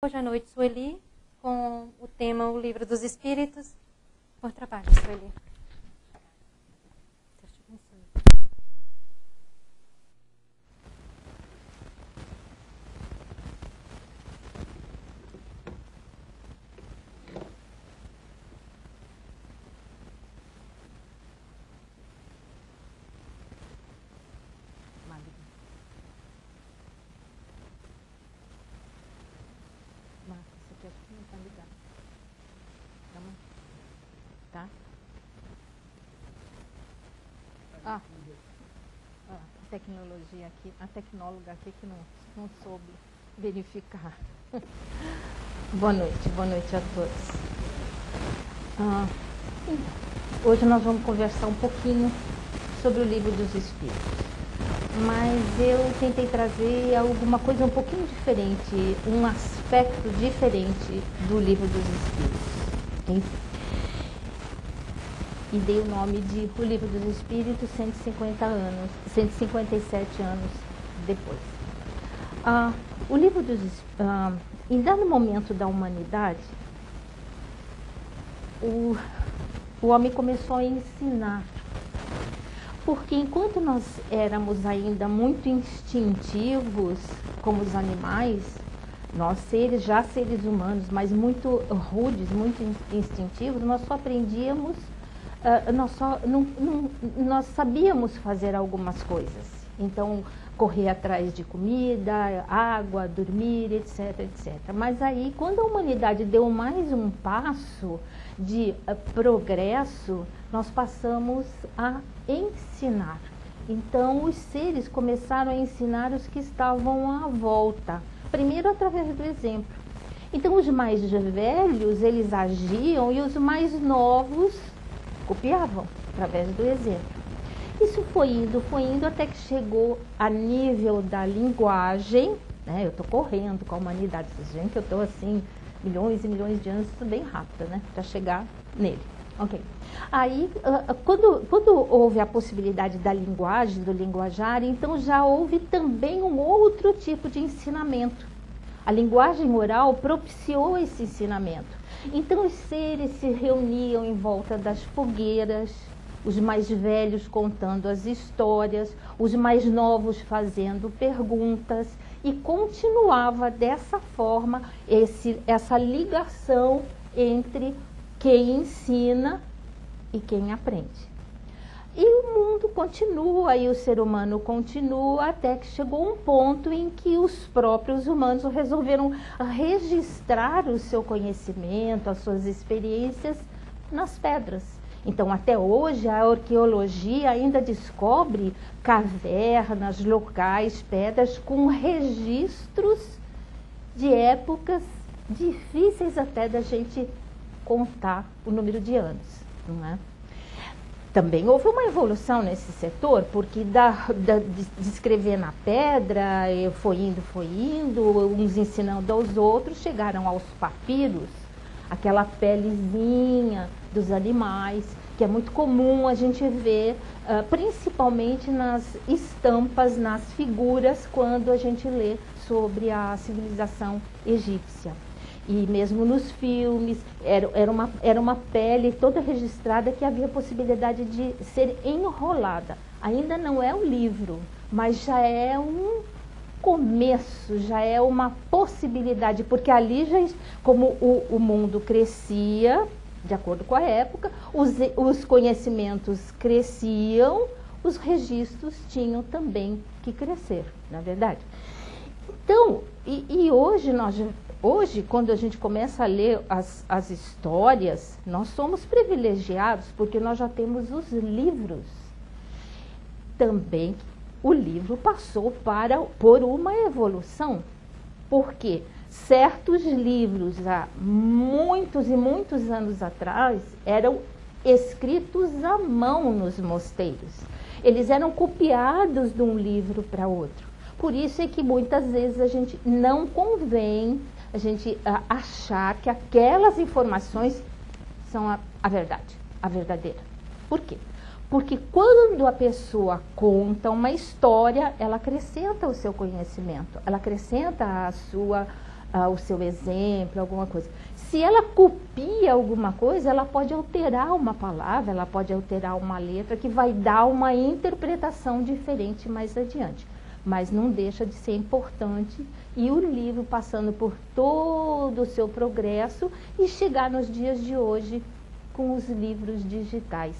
Hoje à noite, Sueli, com o tema O Livro dos Espíritos. Bom trabalho, Sueli. Deus te abençoe. Tá? A tecnologia aqui, a tecnóloga aqui que não soube verificar. Boa noite a todos. Hoje nós vamos conversar um pouquinho sobre o Livro dos Espíritos. Mas eu tentei trazer alguma coisa um pouquinho diferente, um aspecto diferente do Livro dos Espíritos. E dei o nome de O Livro dos Espíritos 157 anos depois. O Livro dos Espíritos, em dado momento da humanidade, o homem começou a ensinar. Porque enquanto nós éramos ainda muito instintivos, como os animais, nós seres humanos, mas muito rudes, muito instintivos, nós só aprendíamos, nós sabíamos fazer algumas coisas. Então, correr atrás de comida, água, dormir, etc, etc. Mas aí, quando a humanidade deu mais um passo de progresso, nós passamos a ensinar. Então, os seres começaram a ensinar os que estavam à volta. Primeiro, através do exemplo. Então, os mais velhos, eles agiam e os mais novos copiavam, através do exemplo. Isso foi indo, até que chegou a nível da linguagem, né? Eu estou correndo com a humanidade, gente, eu estou assim, milhões e milhões de anos, isso bem rápido, né? Para chegar nele. Ok. Aí, quando houve a possibilidade da linguagem, do linguajar, então já houve também um outro tipo de ensinamento. A linguagem oral propiciou esse ensinamento. Então, os seres se reuniam em volta das fogueiras, os mais velhos contando as histórias, os mais novos fazendo perguntas, e continuava dessa forma essa ligação entre quem ensina e quem aprende. E o mundo continua, e o ser humano continua, até que chegou um ponto em que os próprios humanos resolveram registrar o seu conhecimento, as suas experiências nas pedras. Então, até hoje, a arqueologia ainda descobre cavernas, locais, pedras com registros de épocas difíceis até da gente contar o número de anos, não é? Também houve uma evolução nesse setor, porque de escrever na pedra, foi indo, uns ensinando aos outros, chegaram aos papiros, aquela pelezinha dos animais, que é muito comum a gente ver, principalmente nas estampas, nas figuras, quando a gente lê sobre a civilização egípcia. E mesmo nos filmes, era uma pele toda registrada que havia possibilidade de ser enrolada. Ainda não é um livro, mas já é um começo, já é uma possibilidade, porque ali, como o mundo crescia, de acordo com a época, os conhecimentos cresciam, os registros tinham também que crescer, na verdade. Então, hoje, quando a gente começa a ler as histórias, nós somos privilegiados porque nós já temos os livros. Também o livro passou por uma evolução, porque certos livros há muitos e muitos anos atrás eram escritos à mão nos mosteiros. Eles eram copiados de um livro para outro. Por isso é que muitas vezes a gente não convém a gente achar que aquelas informações são a verdade, a verdadeira. Por quê? Porque quando a pessoa conta uma história, ela acrescenta o seu conhecimento, ela acrescenta a sua o seu exemplo, alguma coisa. Se ela copia alguma coisa, ela pode alterar uma palavra, ela pode alterar uma letra, que vai dar uma interpretação diferente mais adiante. Mas não deixa de ser importante, e o livro passando por todo o seu progresso e chegar nos dias de hoje com os livros digitais,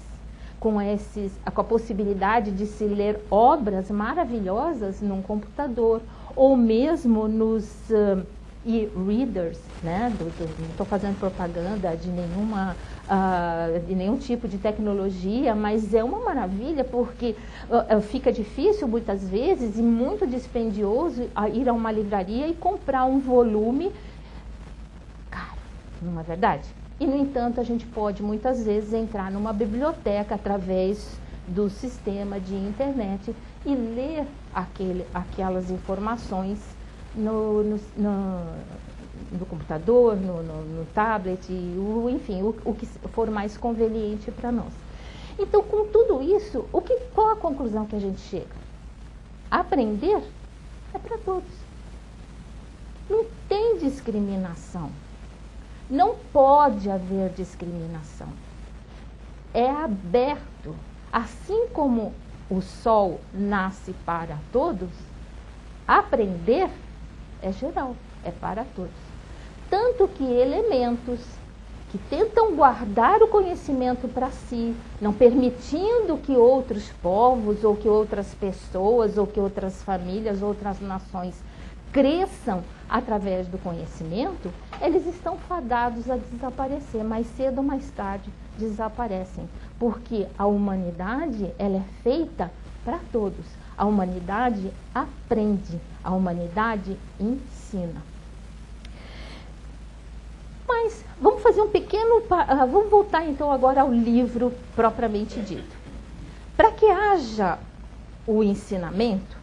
com a possibilidade de se ler obras maravilhosas num computador, ou mesmo nos e-readers, né? Não estou fazendo propaganda de nenhum tipo de tecnologia, mas é uma maravilha, porque fica difícil muitas vezes e muito dispendioso ir a uma livraria e comprar um volume caro, não é verdade? E, no entanto, a gente pode muitas vezes entrar numa biblioteca através do sistema de internet e ler aquelas informações no computador, no tablet, enfim, o que for mais conveniente para nós. Então, com tudo isso, qual a conclusão que a gente chega? Aprender é para todos. Não tem discriminação. Não pode haver discriminação. É aberto. Assim como o sol nasce para todos, aprender é geral, é para todos. Tanto que elementos que tentam guardar o conhecimento para si, não permitindo que outros povos, ou que outras pessoas, ou que outras famílias, outras nações cresçam através do conhecimento, eles estão fadados a desaparecer. Mais cedo ou mais tarde desaparecem, porque a humanidade, ela é feita para todos. A humanidade aprende, a humanidade ensina. Mas vamos fazer vamos voltar então agora ao livro propriamente dito. Para que haja o ensinamento,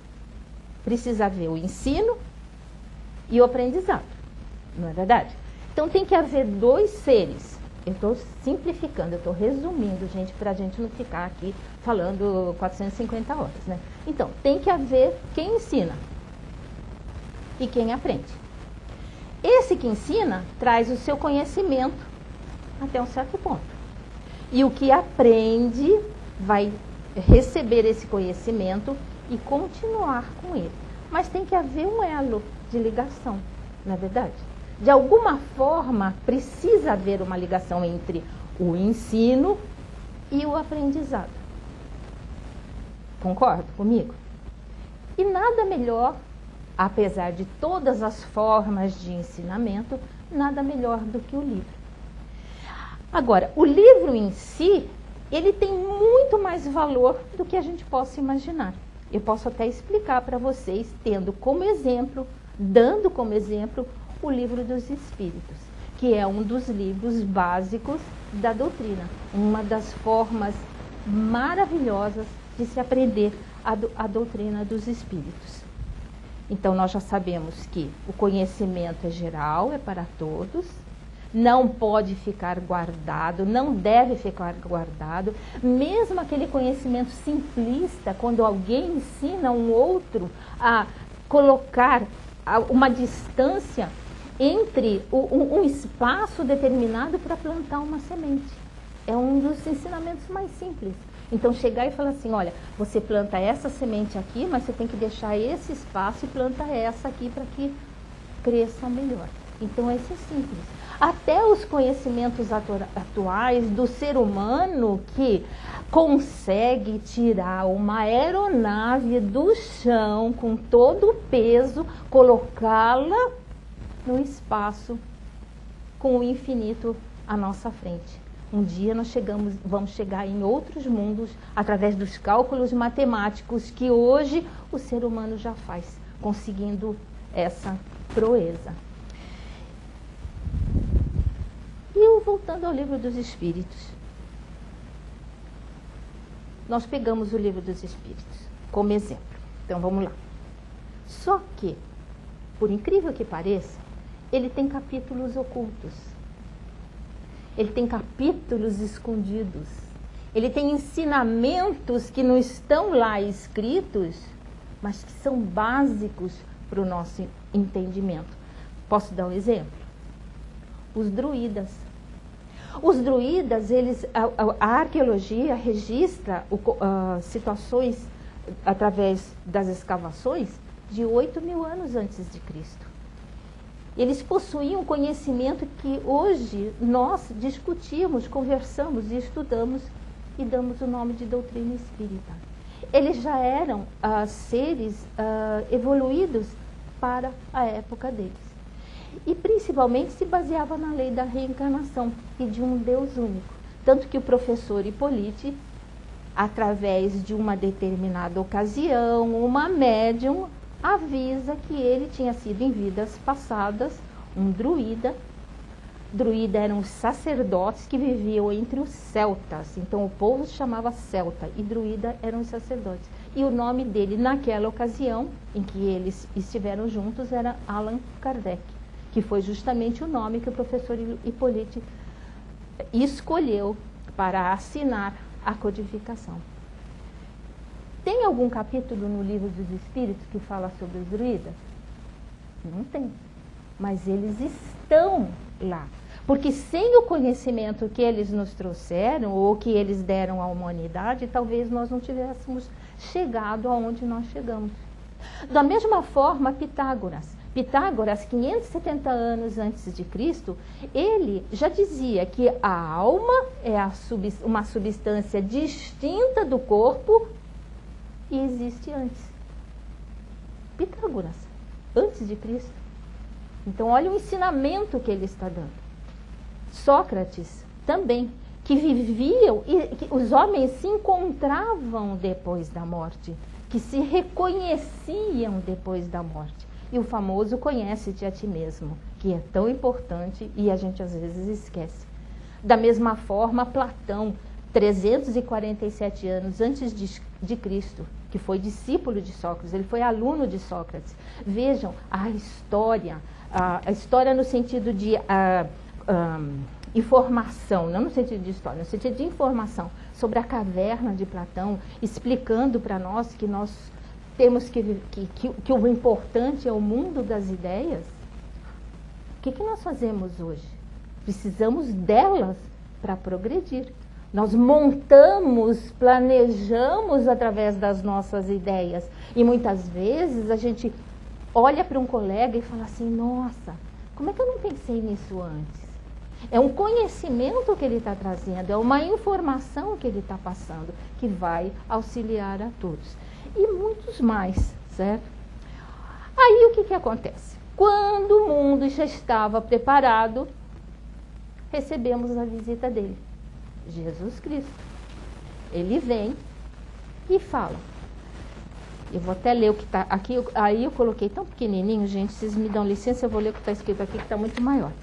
precisa haver o ensino e o aprendizado, não é verdade? Então tem que haver dois seres. Eu estou simplificando, eu estou resumindo, gente, para a gente não ficar aqui falando 450 horas, né? Então, tem que haver quem ensina e quem aprende. Esse que ensina traz o seu conhecimento até um certo ponto. E o que aprende vai receber esse conhecimento e continuar com ele. Mas tem que haver um elo de ligação, não é verdade? De alguma forma, precisa haver uma ligação entre o ensino e o aprendizado. Concorda comigo? E nada melhor, apesar de todas as formas de ensinamento, nada melhor do que o livro. Agora, o livro em si, ele tem muito mais valor do que a gente possa imaginar. Eu posso até explicar para vocês, dando como exemplo o Livro dos Espíritos, que é um dos livros básicos da doutrina, uma das formas maravilhosas de se aprender a doutrina dos Espíritos. Então, nós já sabemos que o conhecimento é geral, é para todos, não pode ficar guardado, não deve ficar guardado, mesmo aquele conhecimento simplista, quando alguém ensina um outro a colocar uma distância entre um espaço determinado para plantar uma semente. É um dos ensinamentos mais simples. Então, chegar e falar assim, olha, você planta essa semente aqui, mas você tem que deixar esse espaço e planta essa aqui para que cresça melhor. Então, esse é simples. Até os conhecimentos atuais do ser humano que consegue tirar uma aeronave do chão com todo o peso, colocá-la no espaço com o infinito à nossa frente. Um dia nós vamos chegar em outros mundos através dos cálculos matemáticos que hoje o ser humano já faz, conseguindo essa proeza. E voltando ao Livro dos Espíritos, nós pegamos o Livro dos Espíritos como exemplo. Então vamos lá. Só que, por incrível que pareça, ele tem capítulos ocultos. Ele tem capítulos escondidos. Ele tem ensinamentos que não estão lá escritos, mas que são básicos para o nosso entendimento. Posso dar um exemplo? Os druidas. Os druidas, a arqueologia registra situações através das escavações de 8.000 anos antes de Cristo. Eles possuíam conhecimento que hoje nós discutimos, conversamos e estudamos e damos o nome de doutrina espírita. Eles já eram seres evoluídos para a época deles. E principalmente se baseava na lei da reencarnação e de um Deus único. Tanto que o professor Hipólite, através de uma determinada ocasião, uma médium avisa que ele tinha sido em vidas passadas um druida. Druida eram os sacerdotes que viviam entre os celtas. Então o povo se chamava celta e druida eram os sacerdotes. E o nome dele naquela ocasião em que eles estiveram juntos era Allan Kardec, que foi justamente o nome que o professor Hipólite escolheu para assinar a codificação. Tem algum capítulo no Livro dos Espíritos que fala sobre os druidas? Não tem. Mas eles estão lá. Porque sem o conhecimento que eles nos trouxeram, ou que eles deram à humanidade, talvez nós não tivéssemos chegado aonde nós chegamos. Da mesma forma, Pitágoras, 570 anos antes de Cristo, ele já dizia que a alma é uma substância distinta do corpo e existe antes. Pitágoras, antes de Cristo. Então, olha o ensinamento que ele está dando. Sócrates também, que viviam, e que os homens se encontravam depois da morte, que se reconheciam depois da morte. E o famoso conhece-te a ti mesmo, que é tão importante e a gente às vezes esquece. Da mesma forma, Platão, 347 anos antes de Cristo, que foi discípulo de Sócrates, ele foi aluno de Sócrates. Vejam a história no sentido de informação, não no sentido de história, no sentido de informação, sobre a caverna de Platão, explicando para nós que nós temos que o importante é o mundo das ideias. O que nós fazemos hoje? Precisamos delas para progredir. Nós montamos, planejamos através das nossas ideias. E muitas vezes a gente olha para um colega e fala assim, nossa, como é que eu não pensei nisso antes? É um conhecimento que ele está trazendo, é uma informação que ele está passando, que vai auxiliar a todos. E muitos mais, certo? Aí o que acontece? Quando o mundo já estava preparado, recebemos a visita dele, Jesus Cristo. Ele vem e fala. Eu vou até ler o que está aqui. Aí eu coloquei tão pequenininho, gente, vocês me dão licença, eu vou ler o que está escrito aqui, que está muito maior.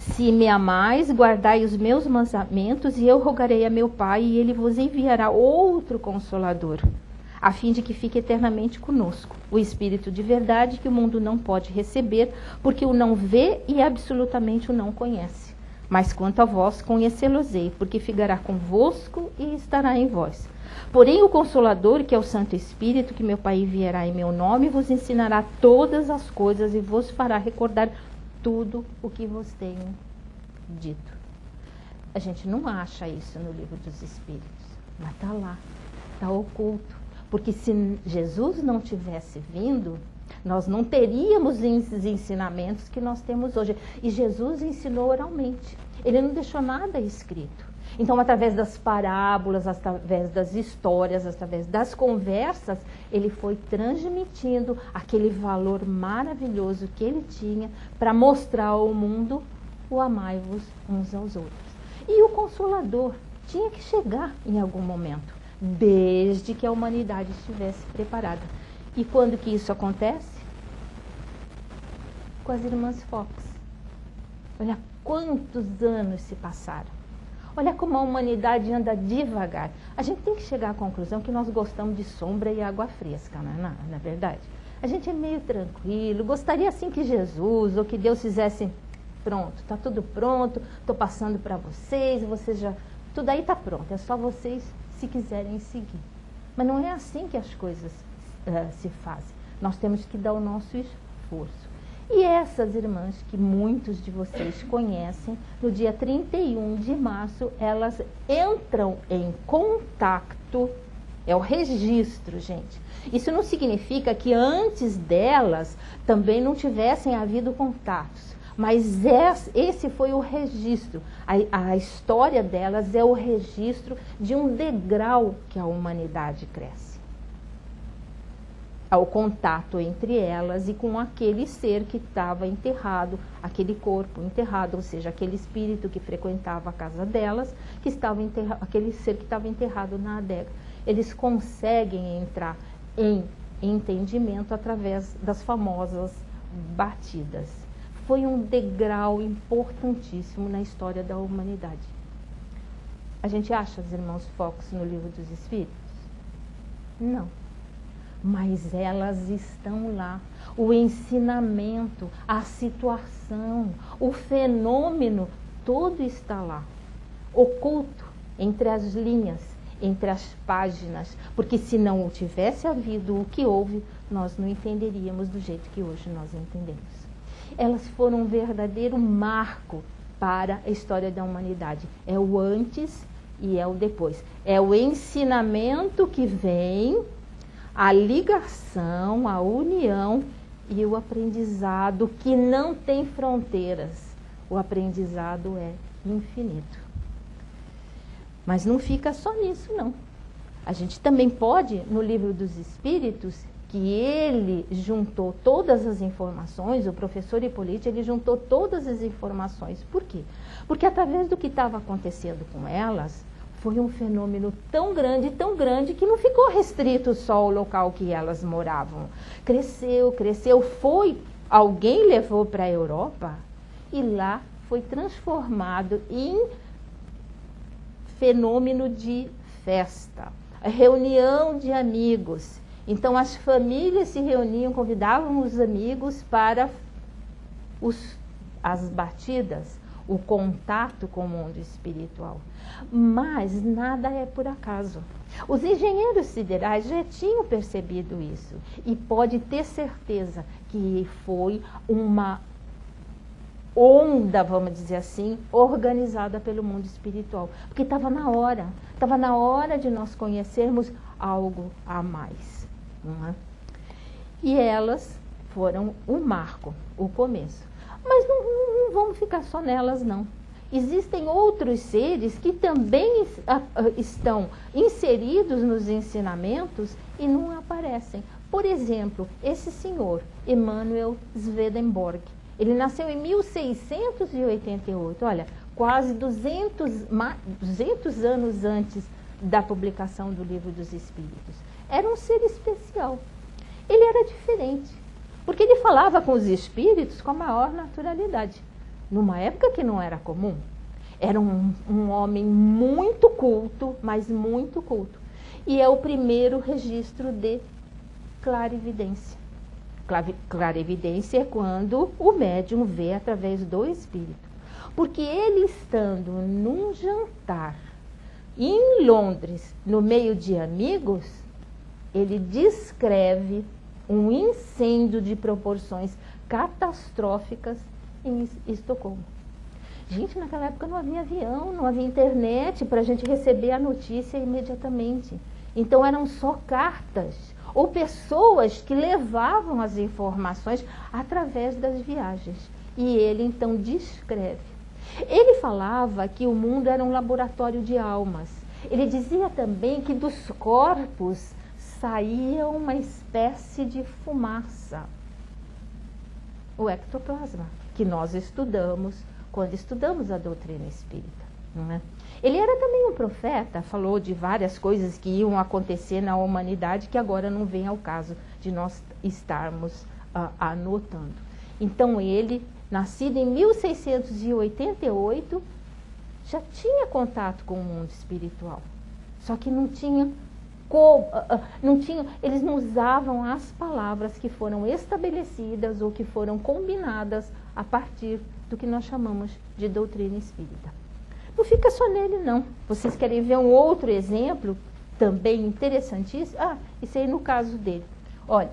Se me amais, guardai os meus mandamentos, e eu rogarei a meu Pai, e ele vos enviará outro Consolador, a fim de que fique eternamente conosco, o Espírito de verdade que o mundo não pode receber, porque o não vê e absolutamente o não conhece. Mas quanto a vós, conhecê-los-ei, porque ficará convosco e estará em vós. Porém, o Consolador, que é o Santo Espírito, que meu Pai enviará em meu nome, vos ensinará todas as coisas e vos fará recordar tudo o que vos tenho dito. A gente não acha isso no Livro dos Espíritos, mas está lá, está oculto. Porque se Jesus não tivesse vindo, nós não teríamos esses ensinamentos que nós temos hoje. E Jesus ensinou oralmente. Ele não deixou nada escrito. Então, através das parábolas, através das histórias, através das conversas, ele foi transmitindo aquele valor maravilhoso que ele tinha para mostrar ao mundo o amai-vos uns aos outros. E o Consolador tinha que chegar em algum momento, desde que a humanidade estivesse preparada. E quando que isso acontece? Com as irmãs Fox. Olha quantos anos se passaram. Olha como a humanidade anda devagar. A gente tem que chegar à conclusão que nós gostamos de sombra e água fresca, não é verdade? A gente é meio tranquilo, gostaria assim que Jesus ou que Deus fizesse, pronto, está tudo pronto, estou passando para vocês já, tudo aí está pronto, é só vocês se quiserem seguir. Mas não é assim que as coisas se fazem. Nós temos que dar o nosso esforço. E essas irmãs, que muitos de vocês conhecem, no dia 31 de março, elas entram em contato, é o registro, gente. Isso não significa que antes delas também não tivessem havido contatos, mas esse foi o registro. A história delas é o registro de um degrau que a humanidade cresce. Ao contato entre elas e com aquele ser que estava enterrado, aquele corpo enterrado, ou seja, aquele espírito que frequentava a casa delas, que estava aquele ser que estava enterrado na adega. Eles conseguem entrar em entendimento através das famosas batidas. Foi um degrau importantíssimo na história da humanidade. A gente acha os irmãos Fox no Livro dos Espíritos? Não. Mas elas estão lá. O ensinamento, a situação, o fenômeno, todo está lá. Oculto entre as linhas, entre as páginas. Porque se não tivesse havido o que houve, nós não entenderíamos do jeito que hoje nós entendemos. Elas foram um verdadeiro marco para a história da humanidade. É o antes e é o depois. É o ensinamento que vem, a ligação, a união e o aprendizado que não tem fronteiras. O aprendizado é infinito. Mas não fica só nisso, não. A gente também pode, no Livro dos Espíritos, que ele juntou todas as informações, o professor Hipólito, ele juntou todas as informações. Por quê? Porque através do que estava acontecendo com elas, foi um fenômeno tão grande, que não ficou restrito só ao local que elas moravam. Cresceu, alguém levou para a Europa e lá foi transformado em fenômeno de festa, reunião de amigos. Então as famílias se reuniam, convidavam os amigos para as batidas, o contato com o mundo espiritual. Mas nada é por acaso. Os engenheiros siderais já tinham percebido isso. E pode ter certeza que foi uma onda, vamos dizer assim, organizada pelo mundo espiritual. Porque estava na hora de nós conhecermos algo a mais. Não é? E elas foram o marco, o começo. Mas não vamos ficar só nelas, não. Existem outros seres que também estão inseridos nos ensinamentos e não aparecem. Por exemplo, esse senhor, Emanuel Swedenborg, ele nasceu em 1688, olha, quase 200 anos antes da publicação do Livro dos Espíritos. Era um ser especial. Ele era diferente, porque ele falava com os espíritos com a maior naturalidade. Numa época que não era comum. Era um homem muito culto, mas muito culto. E é o primeiro registro de clarividência. Clarividência é quando o médium vê através do espírito. Porque ele estando num jantar em Londres, no meio de amigos, ele descreve um incêndio de proporções catastróficas em Estocolmo. Gente, naquela época não havia avião, não havia internet para a gente receber a notícia imediatamente. Então eram só cartas ou pessoas que levavam as informações através das viagens. E ele então descreve. Ele falava que o mundo era um laboratório de almas. Ele dizia também que dos corpos saía uma espécie de fumaça. O ectoplasma, que nós estudamos quando estudamos a doutrina espírita. Não é? Ele era também um profeta, falou de várias coisas que iam acontecer na humanidade que agora não vem ao caso de nós estarmos anotando. Então ele, nascido em 1688, já tinha contato com o mundo espiritual. Só que eles não usavam as palavras que foram estabelecidas ou que foram combinadas a partir do que nós chamamos de doutrina espírita. Não fica só nele, não. Vocês querem ver um outro exemplo também interessantíssimo? Isso aí no caso dele. Olha,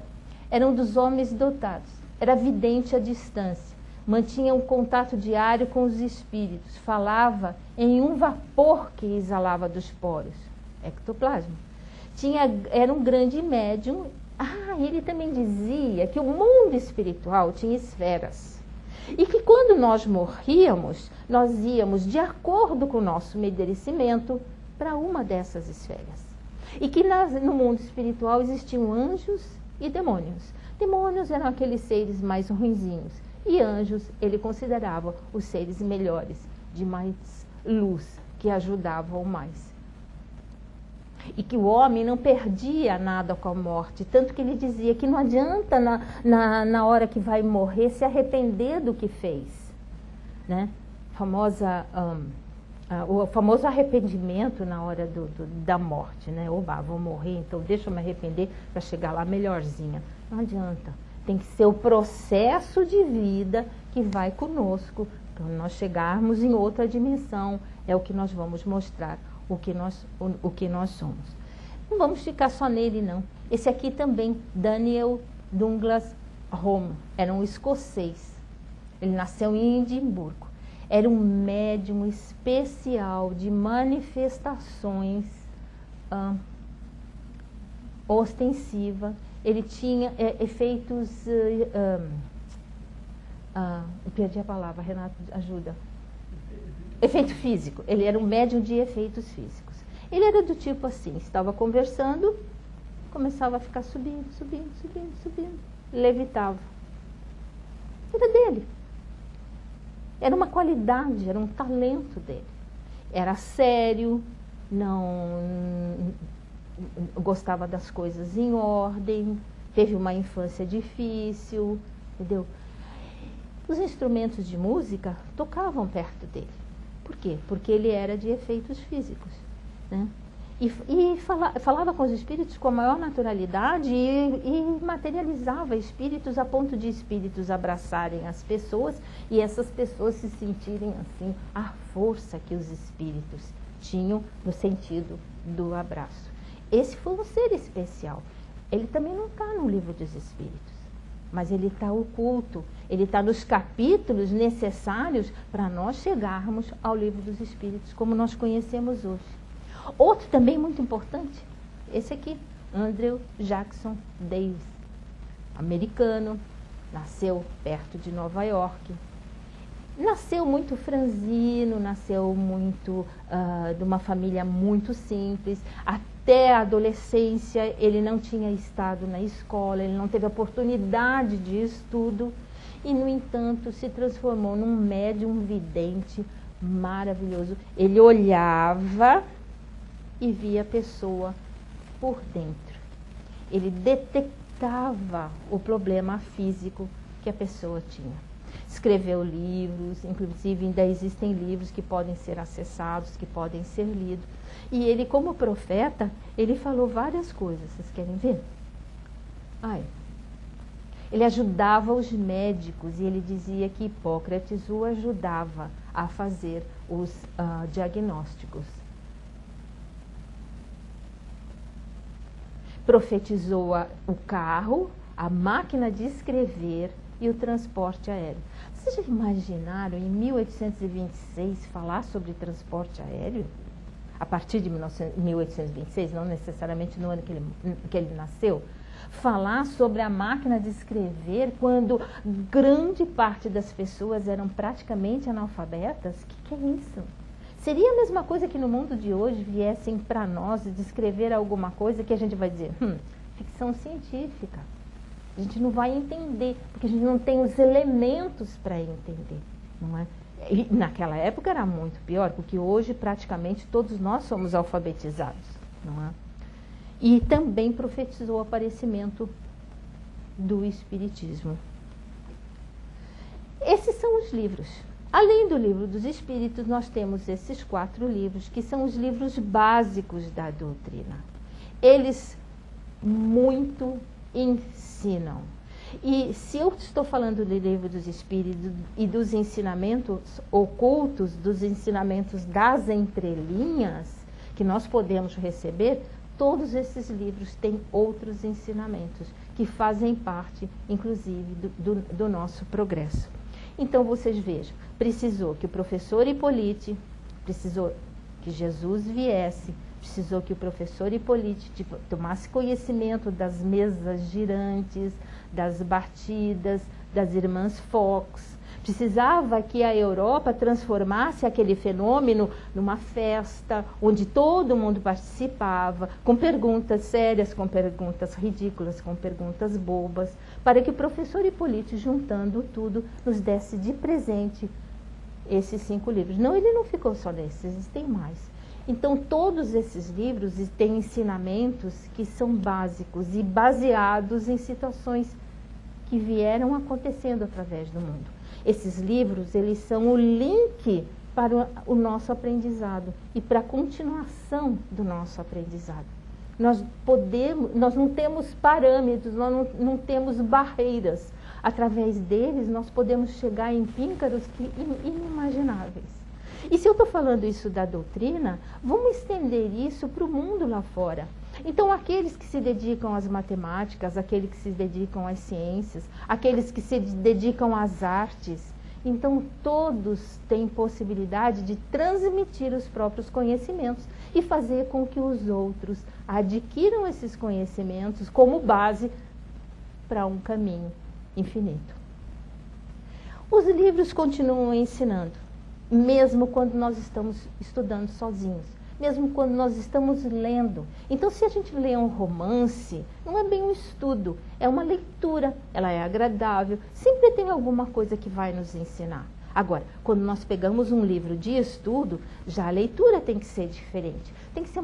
era um dos homens dotados era vidente à distância, mantinha um contato diário com os espíritos, falava em um vapor que exalava dos poros, ectoplasma. Era um grande médium. Ele também dizia que o mundo espiritual tinha esferas. E que quando nós morríamos, nós íamos, de acordo com o nosso merecimento, para uma dessas esferas. E que no mundo espiritual existiam anjos e demônios. Demônios eram aqueles seres mais ruinzinhos. E anjos ele considerava os seres melhores, de mais luz, que ajudavam mais. E que o homem não perdia nada com a morte, tanto que ele dizia que não adianta na hora que vai morrer se arrepender do que fez, né? O famoso arrependimento na hora da morte, né? Oba, vou morrer, então deixa eu me arrepender para chegar lá melhorzinha. Não adianta, tem que ser o processo de vida que vai conosco, quando nós chegarmos em outra dimensão, é o que nós vamos mostrar. O que nós somos. Não vamos ficar só nele, não. Esse aqui também, Daniel Douglas Home, era um escocês. Ele nasceu em Edimburgo. Era um médium especial de manifestações ostensiva. Ele tinha efeitos... perdi a palavra, Renato, ajuda. Efeito físico. Ele era um médium de efeitos físicos. Ele era do tipo assim, estava conversando, começava a ficar subindo, levitava. Era dele. Era uma qualidade, era um talento dele. Era sério, não gostava das coisas em ordem, teve uma infância difícil, entendeu? Os instrumentos de música tocavam perto dele. Por quê? Porque ele era de efeitos físicos, né? E falava com os espíritos com a maior naturalidade e materializava espíritos a ponto de espíritos abraçarem as pessoas e essas pessoas se sentirem assim, a força que os espíritos tinham no sentido do abraço. Esse foi um ser especial. Ele também não está no livro dos espíritos, mas ele está oculto, ele está nos capítulos necessários para nós chegarmos ao livro dos espíritos, como nós conhecemos hoje. Outro também muito importante, esse aqui, Andrew Jackson Davis, americano, nasceu perto de Nova York. Nasceu muito franzino, nasceu muito de uma família muito simples. Até a adolescência ele não tinha estado na escola, ele não teve oportunidade de estudo e, no entanto, se transformou num médium vidente maravilhoso. Ele olhava e via a pessoa por dentro. Ele detectava o problema físico que a pessoa tinha. Escreveu livros, inclusive ainda existem livros que podem ser acessados, que podem ser lidos. E ele, como profeta, ele falou várias coisas. Vocês querem ver? Ele ajudava os médicos e ele dizia que Hipócrates o ajudava a fazer os diagnósticos. Profetizou o carro, a máquina de escrever e o transporte aéreo. Vocês já imaginaram, em 1826, falar sobre transporte aéreo? A partir de 1826, não necessariamente no ano que ele nasceu. Falar sobre a máquina de escrever quando grande parte das pessoas eram praticamente analfabetas? O que é isso? Seria a mesma coisa que no mundo de hoje viessem para nós descrever alguma coisa que a gente vai dizer, ficção científica. A gente não vai entender, porque a gente não tem os elementos para entender, não é? E naquela época era muito pior, porque hoje praticamente todos nós somos alfabetizados, não é? E também profetizou o aparecimento do Espiritismo. Esses são os livros. Além do livro dos Espíritos, nós temos esses 4 livros, que são os livros básicos da doutrina. Eles muito ensinam. E se eu estou falando do livro dos Espíritos e dos ensinamentos ocultos, dos ensinamentos das entrelinhas, que nós podemos receber, todos esses livros têm outros ensinamentos que fazem parte, inclusive, do nosso progresso. Então, vocês vejam, precisou que o professor Hippolyte, precisou que Jesus viesse, precisou que o professor Hippolyte tomasse conhecimento das mesas girantes, das batidas, das irmãs Fox. Precisava que a Europa transformasse aquele fenômeno numa festa, onde todo mundo participava, com perguntas sérias, com perguntas ridículas, com perguntas bobas, para que o professor Hippolyte, juntando tudo, nos desse de presente esses 5 livros. Não, ele não ficou só nesses, existem mais. Então, todos esses livros têm ensinamentos que são básicos e baseados em situações que vieram acontecendo através do mundo. Esses livros, eles são o link para o nosso aprendizado e para a continuação do nosso aprendizado. Nós não temos parâmetros, nós não temos barreiras. Através deles, nós podemos chegar em píncaros inimagináveis. E se eu estou falando isso da doutrina, vamos estender isso para o mundo lá fora. Então, aqueles que se dedicam às matemáticas, aqueles que se dedicam às ciências, aqueles que se dedicam às artes, então todos têm possibilidade de transmitir os próprios conhecimentos e fazer com que os outros adquiram esses conhecimentos como base para um caminho infinito. Os livros continuam ensinando, mesmo quando nós estamos estudando sozinhos, mesmo quando nós estamos lendo. Então, se a gente lê um romance, não é bem um estudo, é uma leitura, ela é agradável, sempre tem alguma coisa que vai nos ensinar. Agora, quando nós pegamos um livro de estudo, já a leitura tem que ser diferente. Tem que ser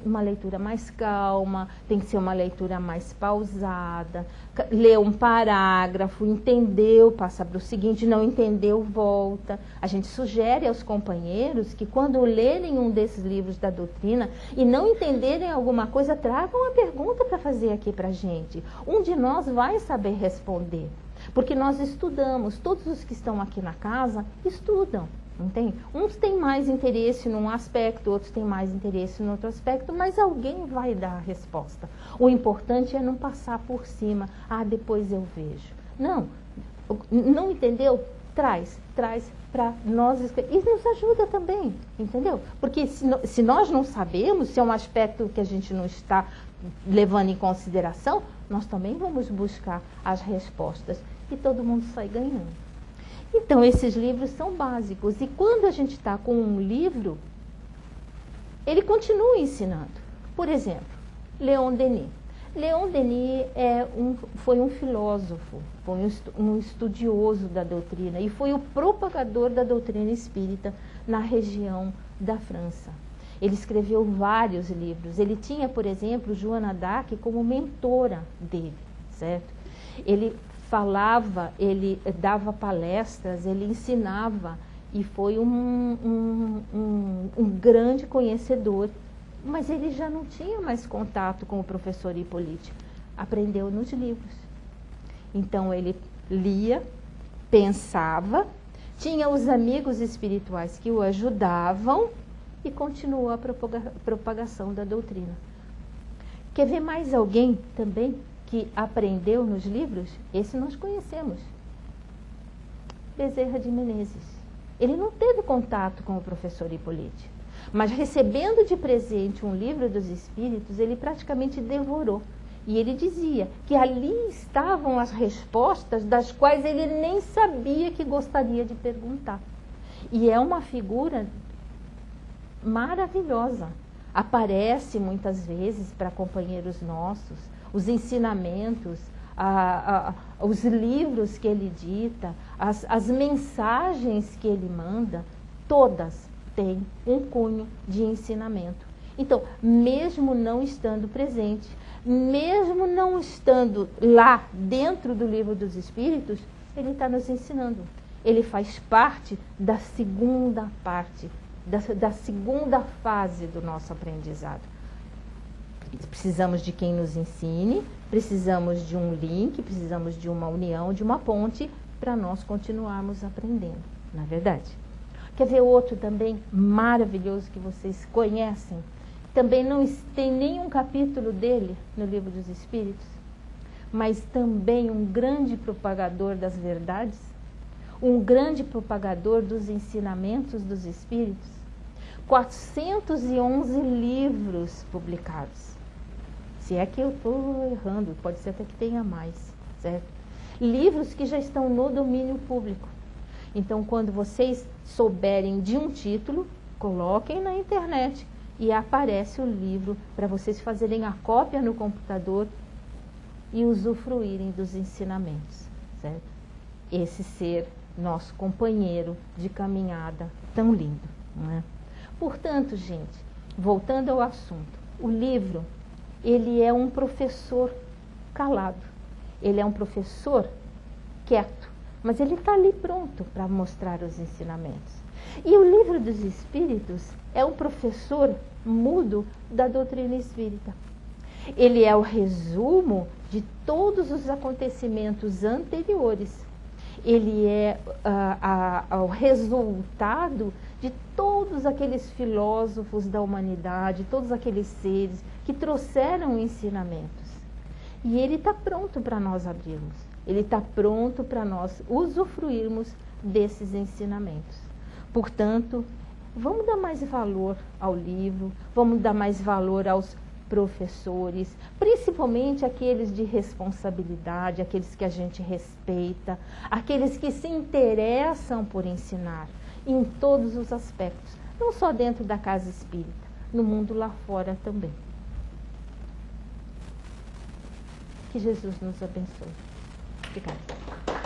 uma leitura mais calma, tem que ser uma leitura mais pausada, ler um parágrafo, entendeu, passa para o seguinte, não entendeu, volta. A gente sugere aos companheiros que quando lerem um desses livros da doutrina e não entenderem alguma coisa, tragam uma pergunta para fazer aqui para a gente. Um de nós vai saber responder. Porque nós estudamos, todos os que estão aqui na casa estudam, entende? Uns têm mais interesse num aspecto, outros têm mais interesse no outro aspecto, mas alguém vai dar a resposta. O importante é não passar por cima, depois eu vejo. Não entendeu? Traz para nós, e nos ajuda também, entendeu? Porque se nós não sabemos, se é um aspecto que a gente não está levando em consideração, nós também vamos buscar as respostas e todo mundo sai ganhando. Então, esses livros são básicos e quando a gente está com um livro, ele continua ensinando. Por exemplo, Leon Denis. Leon Denis foi um filósofo, foi um estudioso da doutrina e foi o propagador da doutrina espírita na região da França. Ele escreveu vários livros. Ele tinha, por exemplo, Joana d'Arc como mentora dele, certo? Ele falava, ele dava palestras, ele ensinava e foi um grande conhecedor. Mas ele já não tinha mais contato com o professor Hippolyte. Aprendeu nos livros. Então, ele lia, pensava, tinha os amigos espirituais que o ajudavam e continuou a propagação da doutrina. Quer ver mais alguém também que aprendeu nos livros? Esse nós conhecemos. Bezerra de Menezes. Ele não teve contato com o professor Hippolyte, mas recebendo de presente um livro dos Espíritos, ele praticamente devorou. E ele dizia que ali estavam as respostas das quais ele nem sabia que gostaria de perguntar. E é uma figura maravilhosa. Aparece muitas vezes para companheiros nossos, os ensinamentos, os livros que ele dita, as mensagens que ele manda, todas têm um cunho de ensinamento. Então, mesmo não estando presente, mesmo não estando lá dentro do livro dos Espíritos, ele está nos ensinando. Ele faz parte da segunda parte, da segunda fase do nosso aprendizado. Precisamos de quem nos ensine, precisamos de um link, precisamos de uma união, de uma ponte, para nós continuarmos aprendendo, não é verdade? Quer ver outro também maravilhoso que vocês conhecem? Também não tem nenhum capítulo dele no Livro dos Espíritos, mas também um grande propagador das verdades, um grande propagador dos ensinamentos dos Espíritos. 411 livros publicados. Se é que eu estou errando, pode ser até que tenha mais, certo? Livros que já estão no domínio público. Então, quando vocês souberem de um título, coloquem na internet e aparece o livro para vocês fazerem a cópia no computador e usufruírem dos ensinamentos, certo? Esse ser nosso companheiro de caminhada tão lindo, não é? Portanto, gente, voltando ao assunto, o livro, ele é um professor calado, ele é um professor quieto, mas ele está ali pronto para mostrar os ensinamentos. E o Livro dos Espíritos é um professor mudo da doutrina espírita. Ele é o resumo de todos os acontecimentos anteriores. Ele é o resultado de todos aqueles filósofos da humanidade, todos aqueles seres que trouxeram ensinamentos. E ele está pronto para nós abrirmos. Ele está pronto para nós usufruirmos desses ensinamentos. Portanto, vamos dar mais valor ao livro, vamos dar mais valor aos professores, principalmente aqueles de responsabilidade, aqueles que a gente respeita, aqueles que se interessam por ensinar, em todos os aspectos, não só dentro da casa espírita, no mundo lá fora também. Que Jesus nos abençoe. Obrigada.